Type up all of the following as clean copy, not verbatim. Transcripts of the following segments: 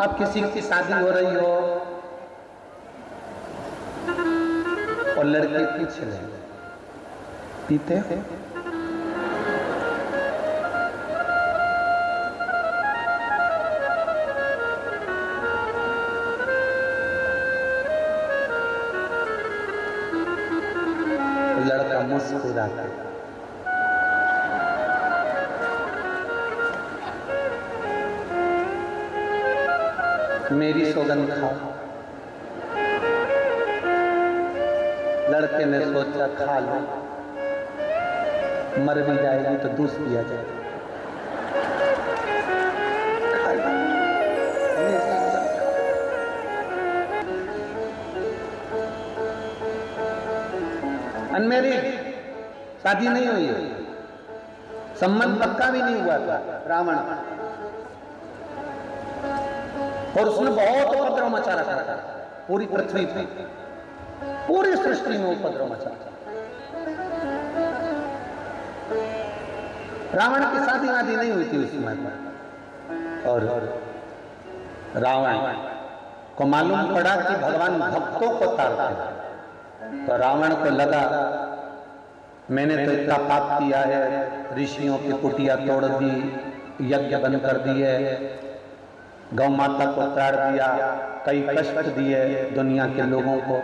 अब किसी की शादी हो रही हो और लड़के पीछे ले पीते हो, लड़का मुस्कुराता है, मेरी सौगंध खाओ। लड़के ने सोचा खा लो, मर भी जाएगी तो दूध पिया जाएगा। अनमैरिड, शादी नहीं हुई है, संबंध पक्का भी नहीं हुआ था रावण, और उसने बहुत उपद्रव मचा रखा था पूरी पृथ्वी पर, पूरी सृष्टि में उपद्रव मचा था। रावण की शादी वादी नहीं हुई थी उस समय पर, और रावण को मालूम पड़ा कि भगवान भक्तों को तारते हैं, तो रावण को लगा मैंने तो इतना पाप किया है, ऋषियों की कुटिया तोड़ दी, यज्ञ बंद कर दिए, गौ माता को ताड़ दिया, कई कष्ट दिए दुनिया के लोगों को,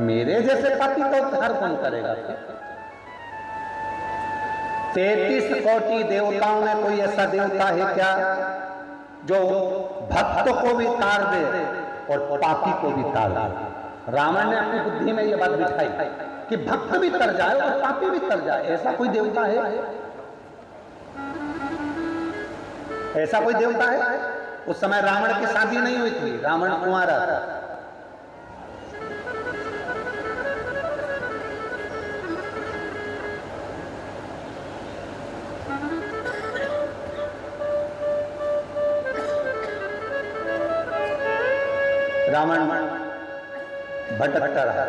मेरे जैसे पापी को उद्धार कौन करेगा? 33 कोटि देवताओं में कोई ऐसा देवता है क्या जो भक्त को भी तार दे और पापी को भी तार दे? रावण ने अपनी बुद्धि में यह बात बिठाई कि भक्त भी तर जाए और पापी भी तर जाए, ऐसा कोई देवता है? ऐसा कोई देवता है? उस समय रावण की शादी नहीं हुई थी, रावण कुंवारा था। रावण भटकता रहा,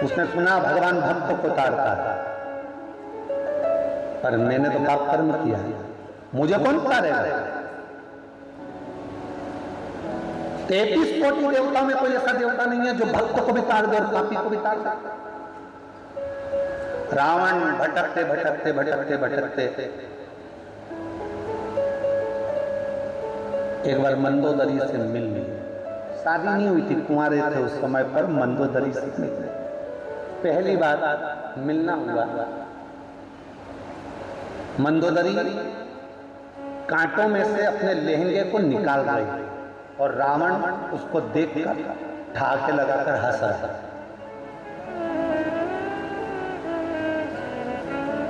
उसने सुना भगवान भक्त को तारता है, पर मैंने तो पाप कर्म किया है, मुझे कौन तारेगा? 33 कोटि देवताओं में कोई ऐसा देवता नहीं है जो भक्त को भी तार दे और पापी को भी तार दे। रावण भटकते भटकते भटकते भटकते एक बार मंदोदरी से मिल ली, शादी नहीं हुई थी, कुंवारे थे उस समय पर, मंदोदरी से मिले, पहली बार मिलना हुआ। मंदोदरी कांटों में से अपने लहंगे को निकाल रही और रावण उसको देखकर ठाके लगाकर हंस रहा।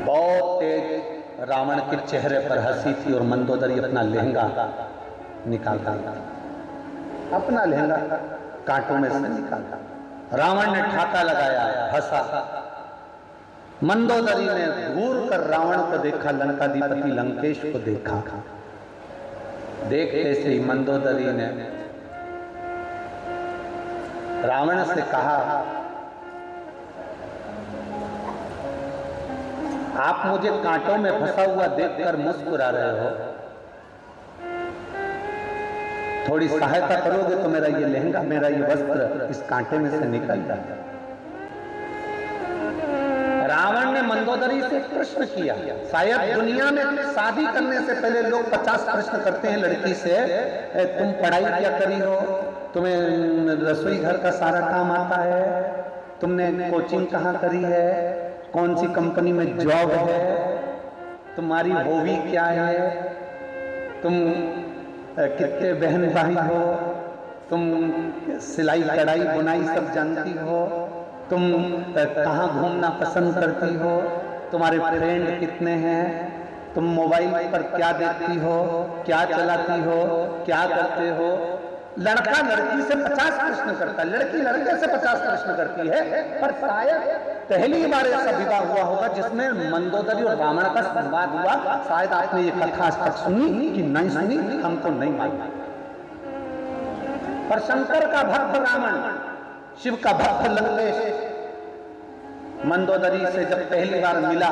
बहुत तेज रावण के चेहरे पर हंसी थी और मंदोदरी अपना लहंगा निकालता, अपना लहंगा कांटों में से निकाला। रावण ने ठाका लगाया, हंसा। मंदोदरी ने घूर कर रावण को देखा, लंकाधिपति लंकेश को देखा। देखते से ही मंदोदरी ने रावण से कहा, आप मुझे कांटों में फंसा हुआ देखकर मुस्कुरा रहे हो, थोड़ी सहायता करोगे तो मेरा ये लहंगा, मेरा ये वस्त्र इस कांटे में से निकल जाए। रावण ने मंदोदरी से प्रश्न किया, शायद दुनिया में शादी करने से पहले लोग 50 प्रश्न करते हैं लड़की से, तुम पढ़ाई क्या करी हो, तुम्हें रसोई घर का सारा काम आता है, तुमने कोचिंग कहाँ करी है, कौन सी कंपनी में जॉब है, तुम्हारी हॉबी क्या है, तुम कितने बहन भाई हो, तुम सिलाई कढ़ाई बुनाई सब जानती हो, तुम कहाँ घूमना पसंद करती हो, तुम्हारे फ्रेंड कितने हैं, तुम मोबाइल पर क्या देखती हो, क्या चलाती हो, क्या करते हो। लड़का लड़की से 50 प्रश्न करता है, लड़की लड़के से 50 प्रश्न करती है, पर शायद पहली बार ऐसा विवाह हुआ होगा जिसमें मंदोदरी और रावण का संवाद हुआ। शायद आपने ये कथा आज तक सुनी कि नहीं सुनी, हमको नहीं मालूम। पर शंकर का भक्त रावण, शिव का भक्त लंकेश मंदोदरी से जब पहली बार मिला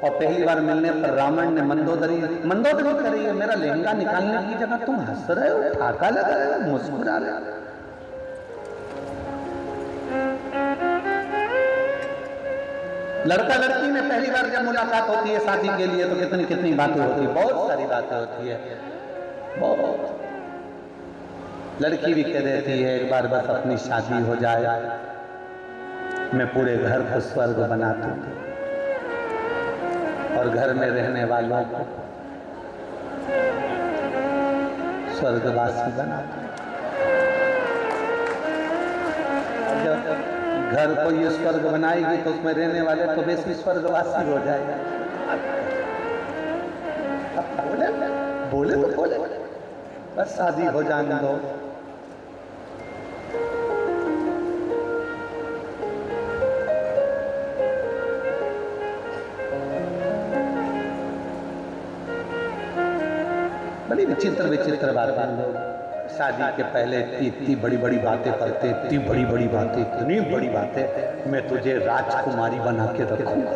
और पहली बार मिलने पर रावण ने मंदोदरी कर रही है, मेरा लहंगा निकालने की जगह तुम हंस रहे हो, ठाका लगा रहे हो, मुस्कुरा रहे हो। लड़का लड़की में पहली बार जब मुलाकात होती है शादी के लिए तो कितनी कितनी बातें होती है, बहुत सारी बातें होती है, बहुत। लड़की भी कह देती है एक बार बस अपनी शादी हो जाए, मैं पूरे घर को स्वर्ग बना दूंगी और घर में रहने वालों को स्वर्गवासी बना दूंगी। घर को ये स्वर्ग बनाएगी तो उसमें रहने वाले तो वैसे स्वर्गवासी हो जाएगा। बोले तो बोले, बस शादी हो जाने दो। बड़ी विचित्र विचित्र बातें लोग शादी के पहले इतनी बड़ी बड़ी बातें करते, इतनी बड़ी बड़ी बातें, इतनी बड़ी बातें, मैं तुझे राजकुमारी बना के रखूंगा।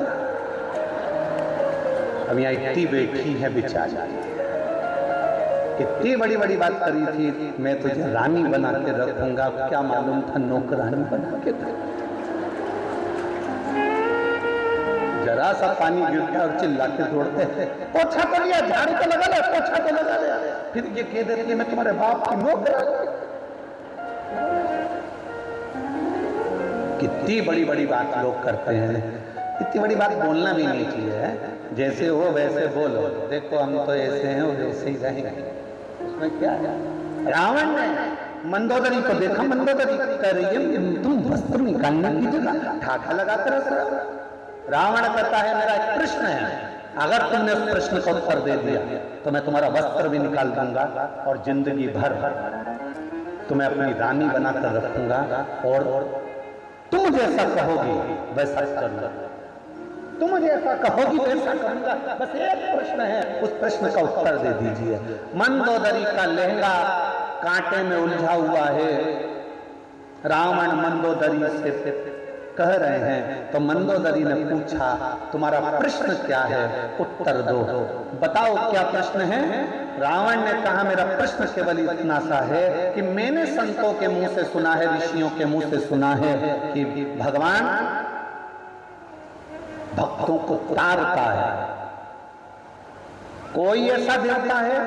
अब यहाँ इतनी बैठी है बेचारी, इतनी बड़ी बड़ी बात करी थी, मैं तुझे रानी बना के रखूंगा, क्या मालूम था नौकरानी बना के रखूंगा। जरा सा पानी गिरता और चिल्ला के दौड़ते हैं, पोछा तो लिया, झाड़ू तो लगा ले, पोछा तो लगा ले, फिर ये कह देती है मैं तुम्हारे बाप की नौकरानी। कितनी बड़ी बड़ी बात लोग करते हैं, इतनी बड़ी बात बोलना भी नहीं चाहिए। जैसे हो वैसे बोलो, देखो हम तो ऐसे हैं और ऐसे ही रहेंगे, उसमें क्या है। रावण ने मंदोदरी को देखा, मंदोदरी कह रही है तुम वस्त्र निकालने की जगह ठाका लगाकर रख रहे हो। रावण कहता है मेरा एक प्रश्न है, अगर तुमने उस प्रश्न का उत्तर दे दिया तो मैं तुम्हारा वस्त्र भी निकाल दूंगा और जिंदगी भर तुम्हें अपनी रानी बनाकर रखूंगा और तुम जैसा कहोगी वैसा करूंगा, तुम जैसा कहोगी वैसा करूंगा। बस एक प्रश्न है, उस प्रश्न का उत्तर दे दीजिए। मंदोदरी का लहंगा कांटे में उलझा हुआ है, रावण मंदोदरी से कह रहे हैं, तो मंदोदरी ने पूछा तुम्हारा प्रश्न क्या है, उत्तर दो, बताओ क्या प्रश्न है। रावण ने कहा मेरा प्रश्न केवल इतना सा है कि मैंने संतों के मुंह से सुना है, ऋषियों के मुंह से सुना है कि भगवान भक्तों को तारता है। कोई ऐसा देवता है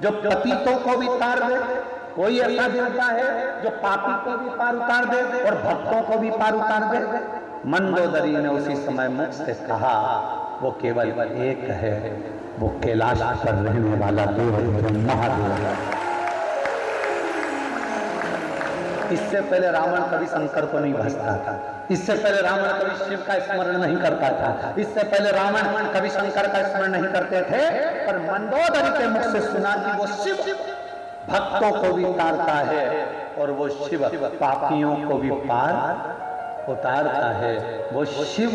जो पतितों को भी तार दे, कोई ऐसा देवता है जो पापी को भी पार उतार दे और भक्तों को भी पार उतार दे। मंदोदरी ने उसी समय मुख से कहा वो केवल एक है, वो कैलाश पर रहने वाला देव महादेव है। इससे पहले रावण कभी शंकर को नहीं भजता था, इससे पहले रावण कभी शिव का स्मरण नहीं करता था, इससे पहले रावण कभी शंकर का स्मरण नहीं करते थे, पर मंदोदरी के मुख से सुना कि वो शिव भक्तों को भी तारता है और वो शिव पापियों को भी पार उतारता है। वो शिव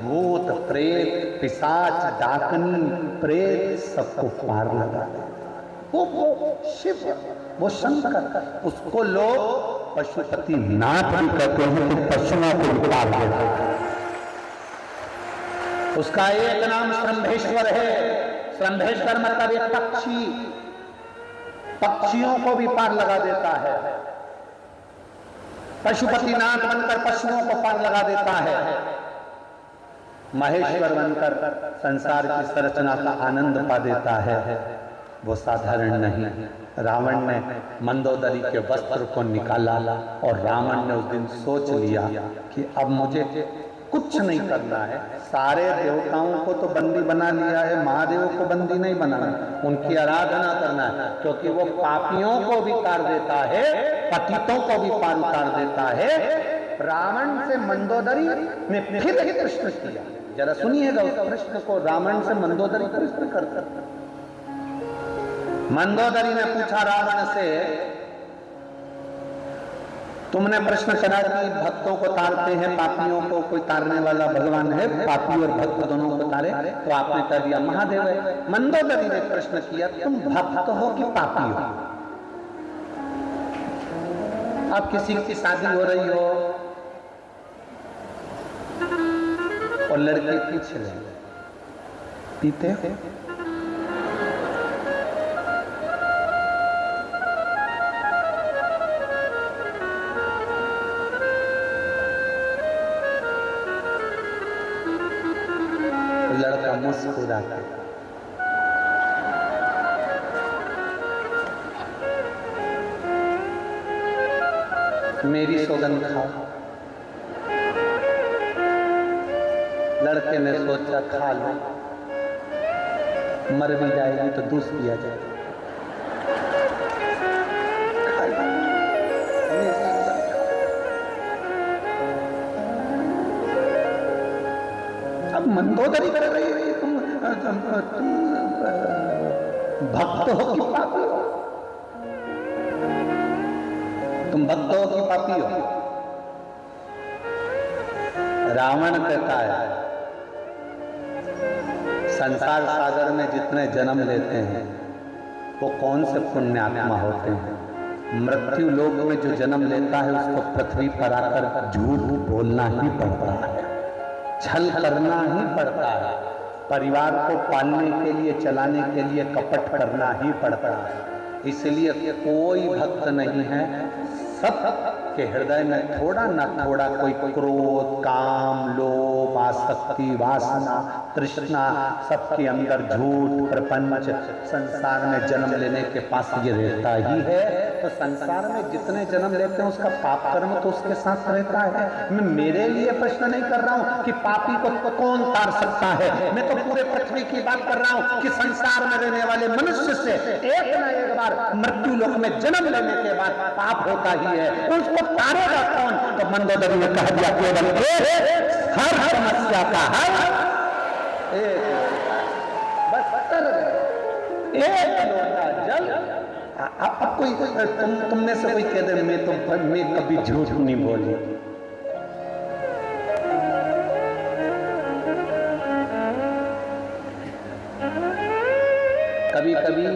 भूत प्रेत पिशाच डाकनी प्रेत सबको पार लगाता है। वो शिव, वो शंकर, उसको लोग पशुपति नाथ भी कहते हैं कि पशुओं को भी पार देता है। उसका एक नाम श्रंभेश्वर है। श्रंभेश्वर मतलब एक पक्षी, पक्षियों को भी पार लगा देता है। पशुपतिनाथ बनकर पशुओं को पार लगा देता है। महेश्वर बनकर संसार की संरचना का आनंद पा देता है। वो साधारण नहीं। रावण ने मंदोदरी के वस्त्र को निकाला और रावण ने उस दिन सोच लिया कि अब मुझे कुछ नहीं करना है। सारे देवताओं को तो बंदी बना लिया है, महादेव को बंदी नहीं बनाना, उनकी आराधना करना है, क्योंकि वो पापियों को भी तार देता है, पतितों को भी पार उतार देता है। रावण से मंदोदरी ने फिर एक प्रश्न किया, जरा सुनिएगा उस प्रश्न को। रावण से मंदोदरी प्रश्न करता, मंदोदरी ने पूछा रावण से, तुमने प्रश्न करा कि भक्तों को तारते हैं, पापियों को कोई तारने वाला भगवान है, पापी और भक्त दोनों को तारे, तो आपने कह दिया महादेव है। मंदोदरी ने प्रश्न किया, तुम भक्त हो कि पापी हो? अब किसी की शादी हो रही हो और लड़की पूछ रही पीते हो? लड़का मुस्कुराता, मेरी सौगंध खाओ। लड़के ने सोचा खा लो, मर भी जाएगी तो दूध पिया जाएगा। अब मंदोदरी कर रही है, तुम भक्त हो कि पापी हो? तुम भक्त हो कि पापी हो? रावण कहता है संसार सागर में जितने जन्म लेते हैं वो कौन से पुण्यात्मा होते हैं। मृत्यु लोक में जो जन्म लेता है उसको पृथ्वी पर आकर झूठ बोलना ही पड़ता है, छल करना ही पड़ता है, परिवार को पालने के लिए, चलाने के लिए कपट करना ही पड़ता है। इसलिए कोई भक्त नहीं है, सब के हृदय में थोड़ा ना थोड़ा कोई क्रोध, काम, लोभ, आसक्ति, वासना, तृष्णा, सबके अंदर झूठ, प्रपंच, संसार में जन्म लेने के पास ये रहता ही है। तो संसार में जितने जन्म लेते हैं उसका पाप कर्म तो उसके साथ रहता है। मैं मेरे लिए प्रश्न नहीं कर रहा हूं कि पापी को कौन तार सकता है, मैं तो पूरे पृथ्वी की बात कर रहा हूं कि संसार में रहने वाले मनुष्य से एक ना एक बार मृत्यु लोक में जन्म लेने के बाद पाप होता ही है, उसको तारेगा कौन? तो मंदोदरी ने कह दिया केवल हर समस्या का हल एक, बस एक लोटा जल। अब कोई तुम में से कोई कह दे मैं कभी झूठ नहीं बोली। कभी कभी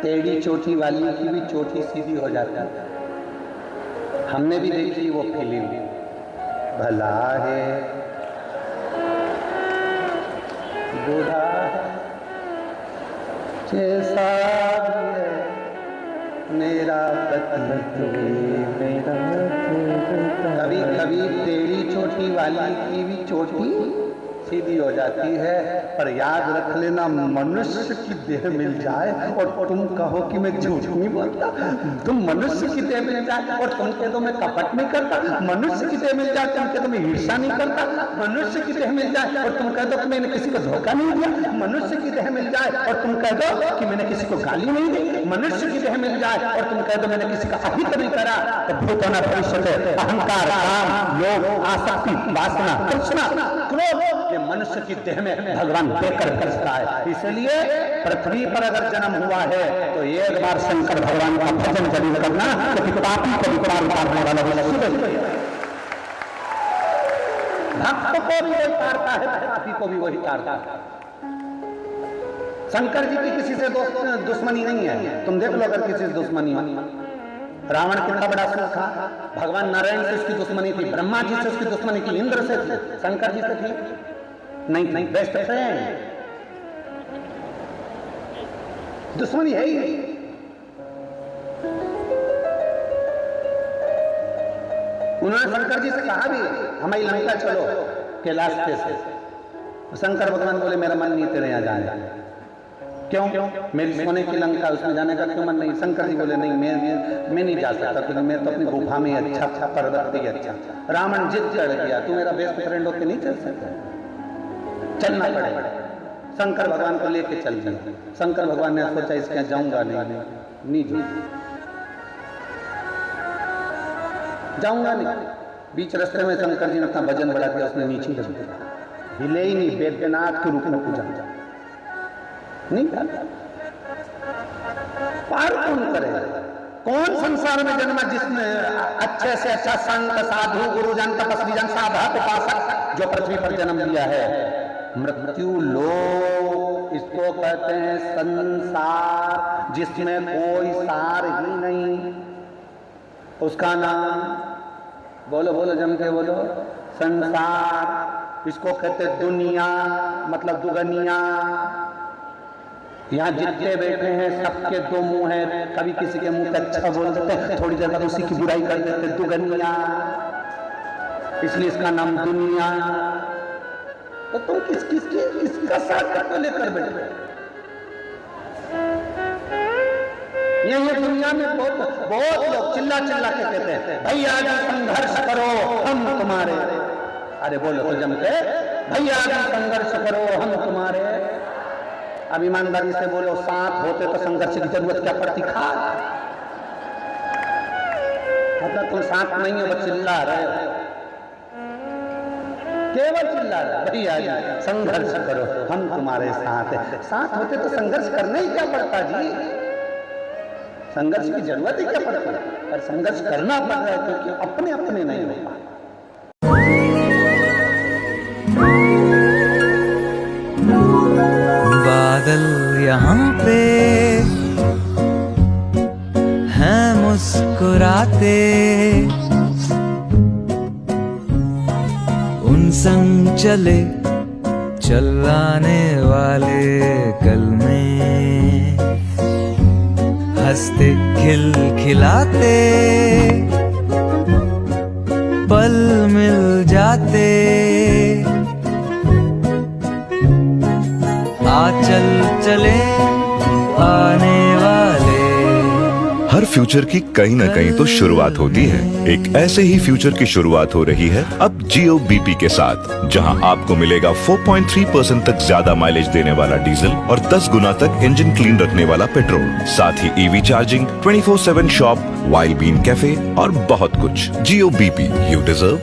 टेढ़ी चोटी वाली की भी चोटी सीधी हो जाती है। हमने भी देखी वो फिल्म, भला है बूढ़ा जैसा भी है मेरा पति, मेरा कभी कभी टेढ़ी चोटी वाली की भी चोटी सीधी हो जाती है। पर याद रख लेना, मनुष्य की देह मिल जाए और तुम कहो कि मैं झूठ नहीं बोलता, तुम मनुष्य की देह मिल जाए और तुम कह दो मैं कपट नहीं करता, मनुष्य की देह मिल जाए तुम कह दो मैं ईर्ष्या नहीं करता, मनुष्य की देह मिल जाए और तुम कह दो कि मैंने किसी को धोखा नहीं दिया, मनुष्य की देह मिल जाए और तुम कह दो कि मैंने किसी को गाली नहीं दी, मनुष्य की देह मिल जाए और तुम कह दो मैंने किसी का अहित नहीं करा। तो भूतोना भविष्य, अहंकार, काम, लोभ, आसक्ति, वासना, तृष्णा, क्रोध, ये मनुष्य की देह में भगवान देकर करता है। इसलिए पृथ्वी पर अगर जन्म हुआ है तो एक बार शंकर भगवान का भजन जरूर करना, क्योंकि पापी को विकार उतारने वाला भक्त को भी वही तारता है, पापी को भी वही तारता है। शंकर जी की किसी से दुश्मनी नहीं है। तुम देख लो अगर किसी से दुश्मनी हो, रावण कितना बड़ा सुर था, भगवान नारायण से उसकी दुश्मनी थी, ब्रह्मा जी से उसकी दुश्मनी थी, इंद्र से थी, शंकर जी से थी नहीं, बेस्ट फ्रेंड। दुश्मनी है ही नहीं। उन्होंने शंकर जी से कहा भी हमारी लंका चलो कैलाश से। शंकर भगवान बोले मेरा मन नहीं तेरे यहाँ जाने। क्यों? मेरी सोने की लंका, उसमें जाने का क्यों मन नहीं? शंकर जी बोले नहीं, मैं नहीं जा सकता, क्योंकि मैं तो अपनी गुफा में अच्छा पर्वत पे अच्छा। रावण जिद चढ़ गया, तू मेरा बेस्ट फ्रेंड होकर नहीं चल सकता, चलना पड़ेगा। शंकर भगवान को लेके चल दिया। शंकर भगवान ने सोचा इसके यहाँ जाऊंगा नहीं जाऊंगा नहीं। बीच रास्ते में शंकर जी ने अपना वजन बढ़ा दिया, उसने नीचे रख दिया, हिले ही नहीं, बैद्यनाथ के रूप में पूजा नहीं पार कौन करे? कौन संसार में जन्मा जिसने अच्छे से अच्छा संत, साधु, गुरुजन, तपस्वी जन, साधक, उपासक जो पृथ्वी पर जन्म लिया है? मृत्यु लोक इसको कहते हैं संसार, जिसमें कोई सार ही नहीं। उसका नाम बोलो बोलो जम के बोलो, संसार। इसको कहते दुनिया, मतलब दुगनिया। यहाँ जितने बैठे हैं सबके दो मुंह हैं, कभी किसी के मुंह पे अच्छा बोल देते हैं, थोड़ी देर बाद उसी की बुराई कर देते हैं, दुगनिया, इसलिए इसका नाम दुनिया। तो तुम किसका साथ लेकर बैठे? ये दुनिया में बहुत लोग चिल्ला चिल्ला के कहते हैं भैया संघर्ष करो हम तुम्हारे। अरे बोलो तो जम के, भैया संघर्ष करो हम तुम्हारे। अब ईमानदारी से बोलो, साथ होते तो संघर्ष की जरूरत क्या पड़ती? खा मतलब तुम साथ नहीं हो, बस चिल्ला रहे हो, केवल चिल्ला रहे। भैया जी संघर्ष करो हम तुम्हारे साथ है। साथ होते तो संघर्ष करना ही क्या पड़ता जी? संघर्ष की जरूरत ही क्या पड़ती है? पर संघर्ष करना पड़ रहा है क्योंकि अपने अपने नहीं हो पाए। बादल यहाँ पे हैं मुस्कुराते, उन संग चले चलाने वाले कल में हंसते खिलखिलाते पल मिल जाते। चल चले आने वाले। हर फ्यूचर की कहीं ना कहीं तो शुरुआत होती है। एक ऐसे ही फ्यूचर की शुरुआत हो रही है अब जियो बीपी के साथ, जहां आपको मिलेगा 4.3% तक ज्यादा माइलेज देने वाला डीजल और 10 गुना तक इंजन क्लीन रखने वाला पेट्रोल, साथ ही EV charging, 24/7 shop, Wild Bean Cafe और बहुत कुछ। जियो बीपी, यू डिजर्व